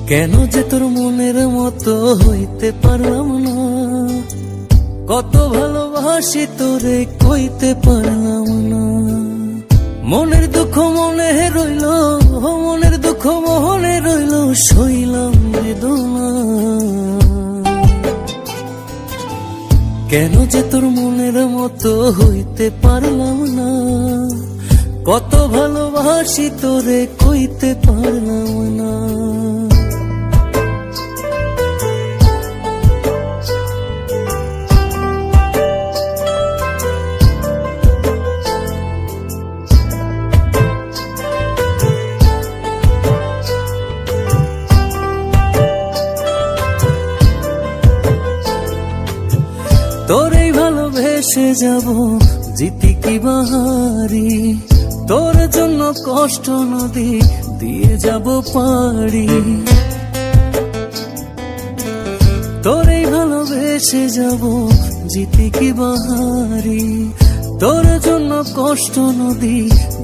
কেন যে তোর মনের মতো হইতে পারলাম না, কত ভালোবাসি তোরে কইতে পারলাম না। মনের দুঃখ মনে রইল, মনের দুঃখ মনে রইল, সইলাম বেদনা। কেন যে তোর মনের মতো হইতে পারলাম না, কত ভালোবাসি তোরে কইতে পারলাম না। তোরেই ভালোবেসে যাব জিতি কি বাহারি, তোর জন্য কষ্ট নদী দিয়ে যাব পাড়ি। তোরেই ভালোবেসে যাব জিতি কি বাহারি, তোর জন্য কষ্ট নদী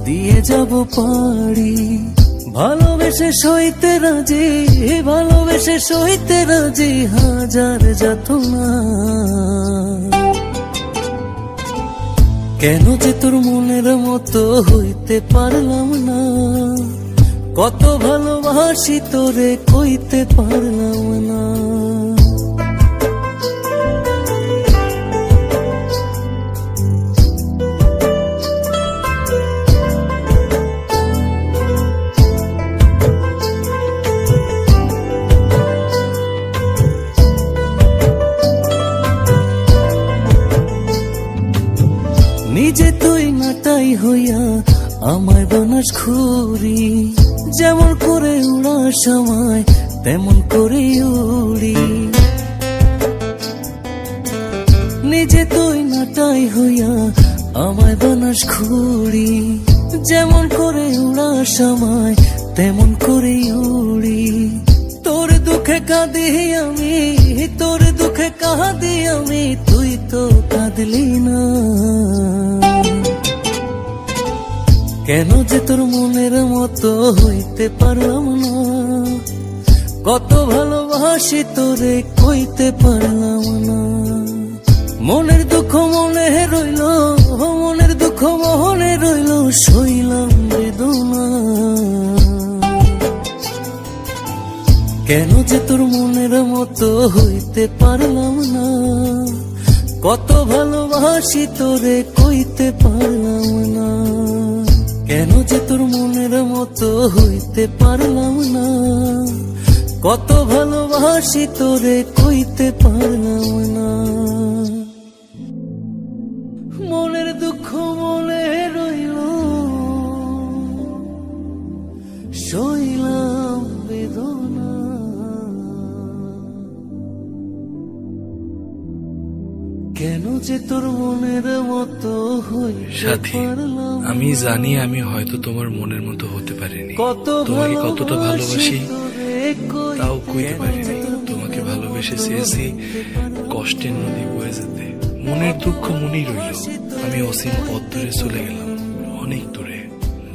দিয়ে যাব পাড়ি। ভালোবেসে সইতে রাজি, ভালোবেসে সইতে রাজি হাজার যাতনা। কেন যে তোর মনের মতো হইতে পারলাম না, কত ভালোবাসি তোরে কইতে পারলাম না। নিজে তুই নাটাই হইয়া আমায় বানাস খুরি, যেমন করে উড়া সময় তেমন করে উড়ি। নিজে তুই নাটাই হইয়া আমায় বানাস খুরি, যেমন করে উড়া সময় তেমন করে উড়ি। তোর দুঃখে কাঁদি আমি, তোর দুঃখে কাঁদি আমি, তুই তো কাঁদলি না। কেন যে তোর মনের মতো হইতে পারলাম না, কত ভালোবাসি তোরে কইতে পারলাম না। মনের দুঃখ মনে রইল, মনের দুঃখ মনে রইল, সইলাম বেদনা। কেন যে তোর মনের মতো হইতে পারলাম না, কত ভালোবাসি তোরে কইতে পারলাম না। কেন যে তোর মনের মতো হইতে পারলাম না, কত ভালোবাসি তোরে কইতে পারলাম না। মনের দুঃখ মনে রইল, সইলাম বেদনা। কেন যে তোর মনের মতো সাথী, আমি জানি আমি হয়তো তোমার মনের মতো হতে পারিনি, তোমাকে কতটা ভালোবাসি তাও কইতে পারিনি। তোমাকে ভালোবেসে চেয়েছি কষ্টের নদী বয়ে যেতে, মনের দুঃখ মনেই রইল। আমি অসীম পথ ধরে চলে গেলাম অনেক দূরে,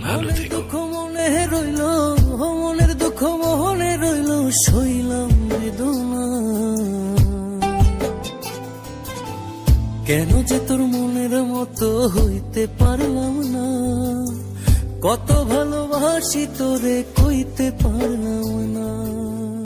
ভালো থেকো। মনে রইল, মনের দুঃখ মনে রইল, সইলাম বেদনা। কেন যে তোর মনের মতো হইতে পারলাম না, কত ভালোবাসি তোরে কইতে পারলাম না।